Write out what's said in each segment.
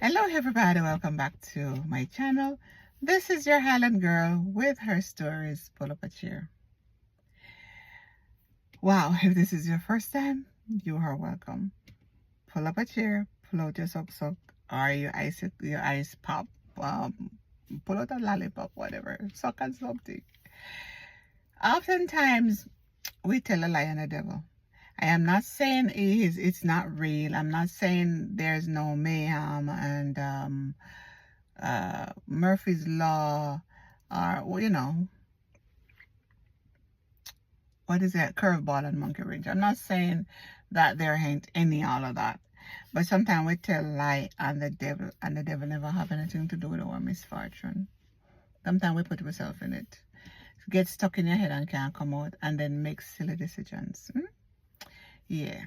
Hello everybody, welcome back to my channel. This is your Highland girl with her stories. Pull up a chair. Wow, if this is your first time, you are welcome. Pull up a chair, pull out your sock or your ice pop, pull out a lollipop, whatever, suck on something. Oftentimes we tell a lie on the devil. I am not saying it's not real. I'm not saying there's no mayhem and Murphy's Law, or what is that, curveball and monkey wrench. I'm not saying that there ain't any all of that, but sometimes we tell lie and the devil never have anything to do with our misfortune. Sometimes we put ourselves in it, get stuck in your head and can't come out, and then make silly decisions. Yeah.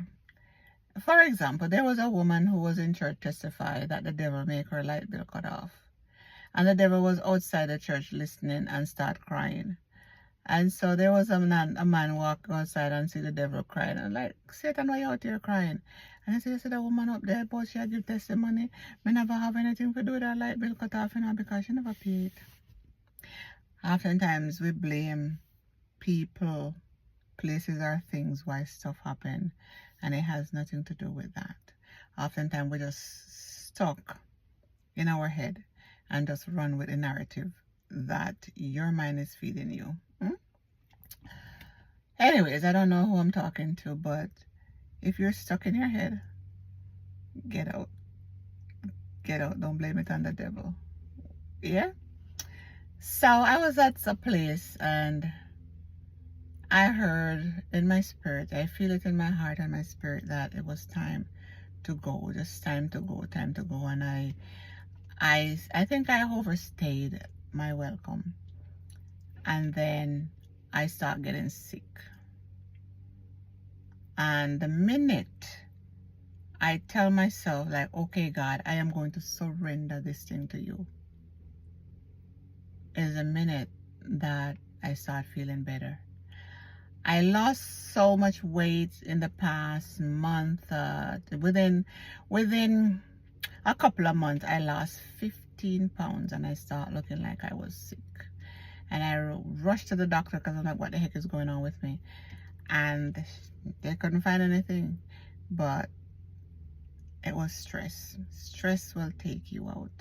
For example, there was a woman who was in church testify that the devil make her light bill cut off. And the devil was outside the church listening and start crying. And so there was a man walk outside and see the devil crying. And like, Satan, why you out here crying? And I said, you see the woman up there, but she give testimony. Me never have anything to do with that light bill cut off, because she never paid. Oftentimes we blame people, places, or things why stuff happen, and it has nothing to do with that. Oftentimes we're just stuck in our head and just run with the narrative that your mind is feeding you. Anyways, I don't know who I'm talking to, but if you're stuck in your head, get out. Get out. Don't blame it on the devil. Yeah? So I was at a place and I heard in my spirit, I feel it in my heart and my spirit, that it was time to go. Just time to go. And I think I overstayed my welcome. And then I start getting sick. And the minute I tell myself, like, okay, God, I am going to surrender this thing to you, is the minute that I start feeling better. I lost so much weight in the past month. Within a couple of months, I lost 15 pounds and I start looking like I was sick. And I rushed to the doctor because I'm like, what the heck is going on with me? And they couldn't find anything, but it was stress. Stress will take you out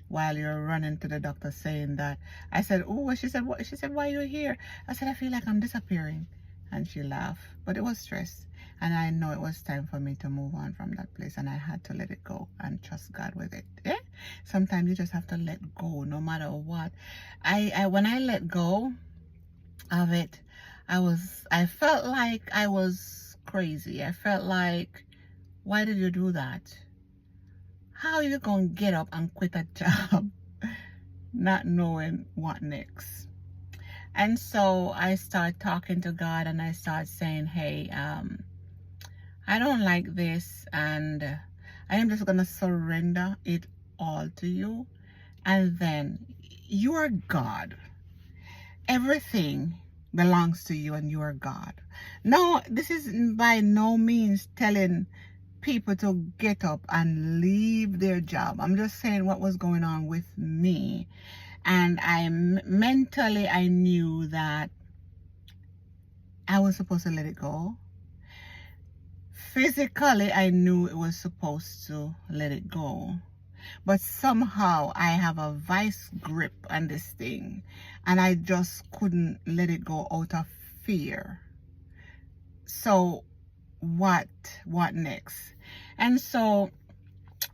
while you're running to the doctor saying that. I said, oh, she said, what? She said, why are you here? I said, I feel like I'm disappearing. And she laughed, but it was stress. And I know it was time for me to move on from that place, and I had to let it go and trust God with it. Yeah? Sometimes you just have to let go no matter what. When I let go of it, I felt like I was crazy. I felt like, why did you do that? How are you going to get up and quit a job not knowing what next? And so I start talking to God and I start saying, hey, I don't like this, and I am just going to surrender it all to you. And then you are God. Everything belongs to you and you are God. No, this is by no means telling people to get up and leave their job. I'm just saying what was going on with me. And mentally I knew that I was supposed to let it go. Physically I knew it was supposed to let it go. But somehow I have a vice grip on this thing, and I just couldn't let it go out of fear. So what next? And so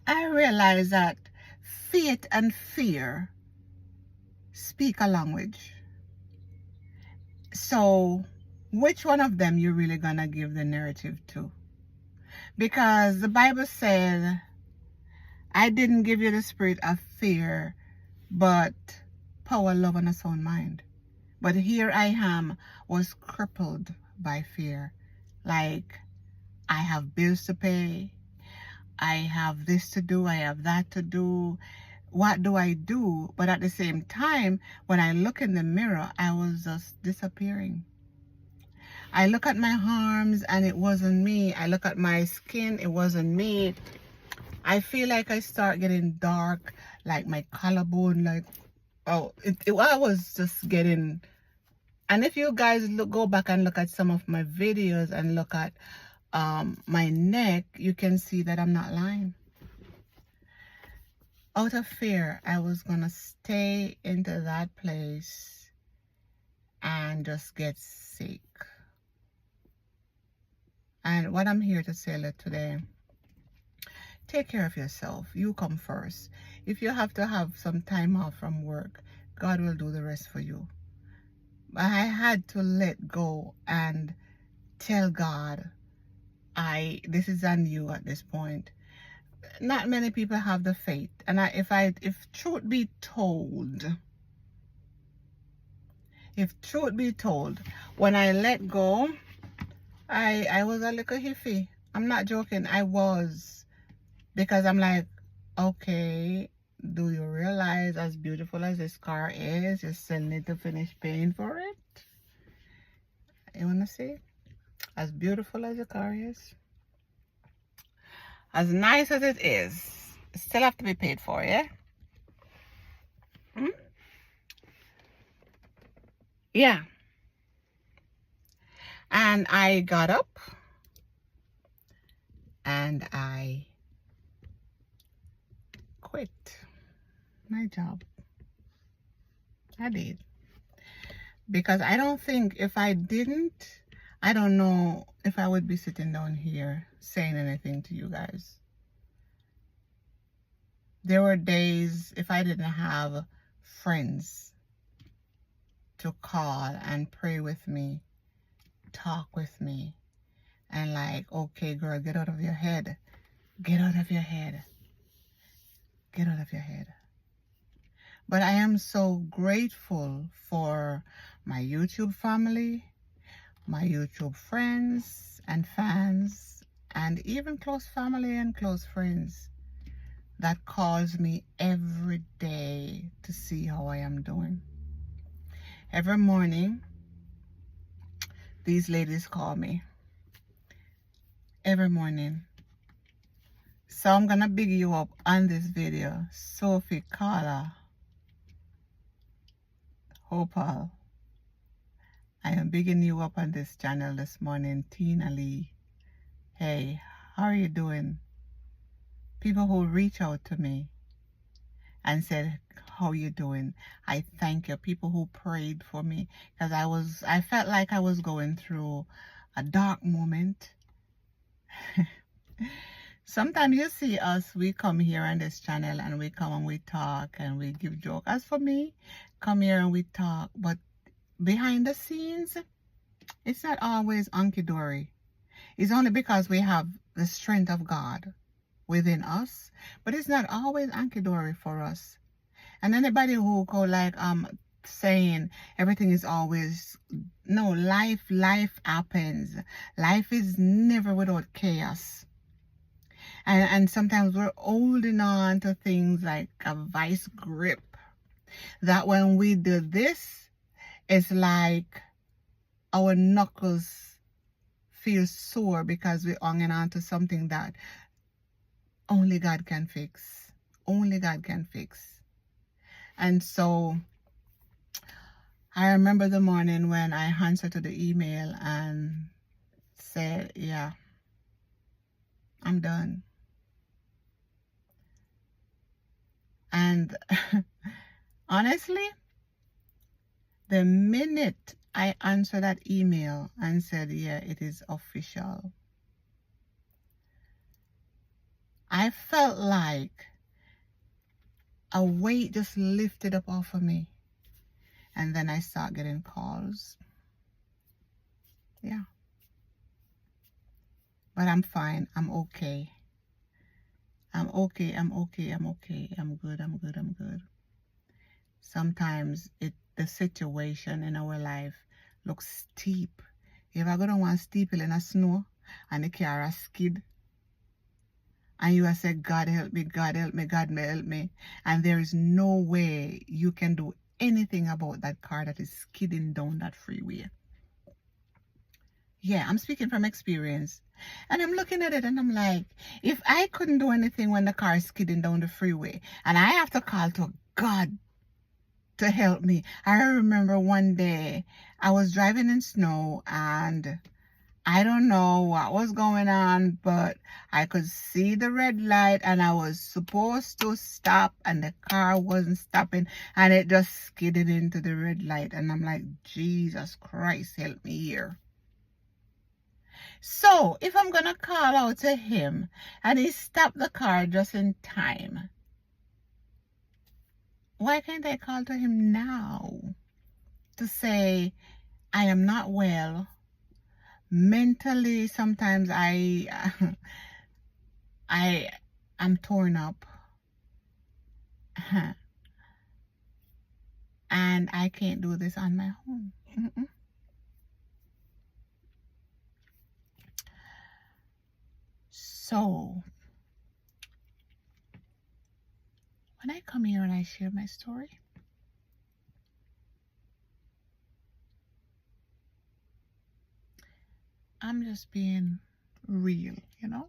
I realized that faith and fear speak a language. So which one of them you really gonna give the narrative to? Because the Bible says, I didn't give you the spirit of fear, but power, love, and a sound mind. But here I am, was crippled by fear. Like, I have bills to pay, I have this to do, I have that to do. What do I do? But at the same time, when I look in the mirror, I was just disappearing. I look at my arms and it wasn't me. I look at my skin, it wasn't me. I feel like I start getting dark, like my collarbone, like, oh, I was just getting. And if you guys go back and look at some of my videos and look at my neck, you can see that I'm not lying. Out of fear, I was gonna stay into that place and just get sick. And what I'm here to say today, take care of yourself. You come first. If you have to have some time off from work, God will do the rest for you. But I had to let go and tell God, this is on you at this point. Not many people have the faith. And if truth be told, when I let go, I was a little iffy. I'm not joking. I was. Because I'm like, okay, do you realize as beautiful as this car is, you still need to finish paying for it? You want to see? As beautiful as the car is, as nice as it is, it still have to be paid for, yeah? Hmm? Yeah. And I got up and I quit my job. I did. Because I don't think if I didn't, I don't know if I would be sitting down here saying anything to you guys. There were days if I didn't have friends to call and pray with me, talk with me, and like, okay, girl, get out of your head. Get out of your head. Get out of your head. But I am so grateful for my YouTube family, my YouTube friends and fans, and even close family and close friends that calls me every day to see how I am doing. Every morning, these ladies call me. Every morning. So I'm gonna big you up on this video. Sophie, Carla, Hopal. I am bigging you up on this channel this morning. Tina Lee. Hey, how are you doing? People who reach out to me and said, how you doing? I thank you. People who prayed for me, because I felt like I was going through a dark moment. Sometimes you see us, we come here on this channel and we come and we talk and we give jokes. As for me, come here and we talk, but behind the scenes, it's not always hunky-dory. It's only because we have the strength of God within us, but it's not always hunky-dory for us. And anybody who go like saying everything is always, no, life happens. Life is never without chaos. And sometimes we're holding on to things like a vice grip, that when we do this, it's like our knuckles feel sore because we're hanging on to something that only God can fix. Only God can fix. And so I remember the morning when I answered to the email and said, yeah, I'm done. And honestly, the minute I answered that email and said, yeah, it is official, I felt like a weight just lifted up off of me. And then I start getting calls. Yeah. But I'm fine. I'm okay. I'm okay. I'm okay. I'm okay. I'm good. I'm good. I'm good. Sometimes the situation in our life looks steep. If I go down one steep hill in the snow and the car a skid, and you are saying, God help me, God help me, God may help me, and there is no way you can do anything about that car that is skidding down that freeway. Yeah, I'm speaking from experience. And I'm looking at it and I'm like, if I couldn't do anything when the car is skidding down the freeway and I have to call to God to help me. I remember one day I was driving in snow and I don't know what was going on, but I could see the red light and I was supposed to stop and the car wasn't stopping and it just skidded into the red light. And I'm like, Jesus Christ, help me here. So if I'm going to call out to him and he stopped the car just in time, why can't I call to him now to say, I am not well? Mentally, sometimes I am torn up and I can't do this on my own. So when I come here and I share my story, I'm just being real, you know,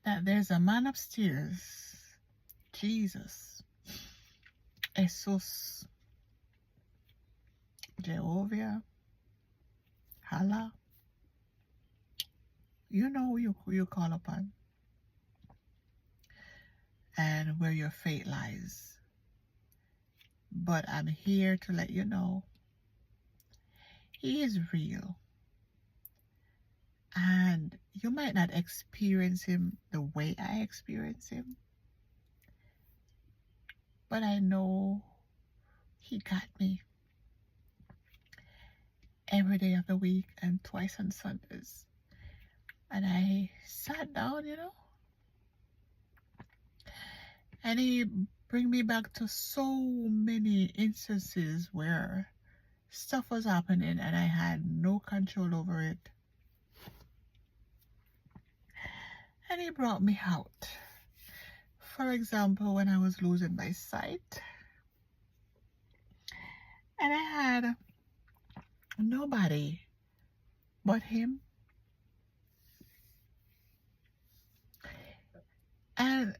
that there's a man upstairs, Jesus, Jesus, Jehovah, Allah, you know who you call upon and where your fate lies. But I'm here to let you know he is real. And you might not experience him the way I experience him, but I know he got me every day of the week and twice on Sundays. And I sat down, you know, and he bring me back to so many instances where stuff was happening and I had no control over it. And he brought me out. For example, when I was losing my sight and I had nobody but him. And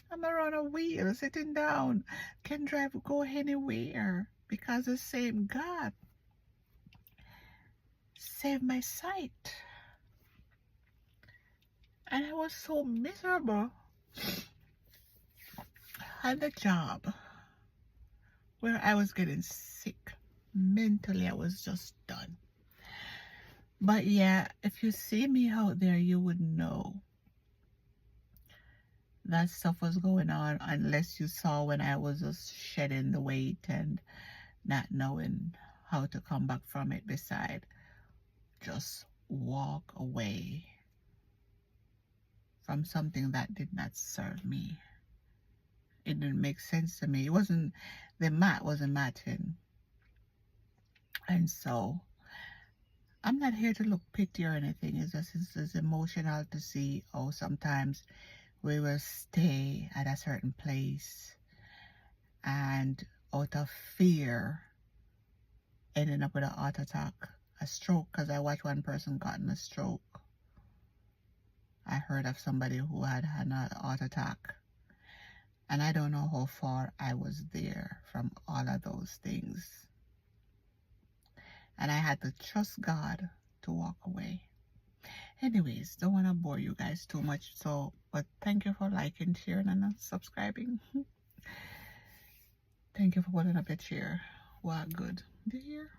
I'm around a wheel, sitting down, can drive, go anywhere, because the same God saved my sight. And I was so miserable at the job where I was getting sick. Mentally, I was just done. But yeah, if you see me out there, you would know that stuff was going on, unless you saw when I was just shedding the weight and not knowing how to come back from it. Beside, just walk away from something that did not serve me. It didn't make sense to me. It wasn't, the mat wasn't matching. And so I'm not here to look pity or anything. It's just emotional to see how sometimes we will stay at a certain place and out of fear ending up with a heart attack, a stroke, because I watched one person gotten a stroke. I heard of somebody who had an heart attack, and I don't know how far I was there from all of those things. And I had to trust God to walk away. Anyways, don't want to bore you guys too much, so but thank you for liking, sharing, and subscribing. Thank you for putting up a chair. What good. Do you hear?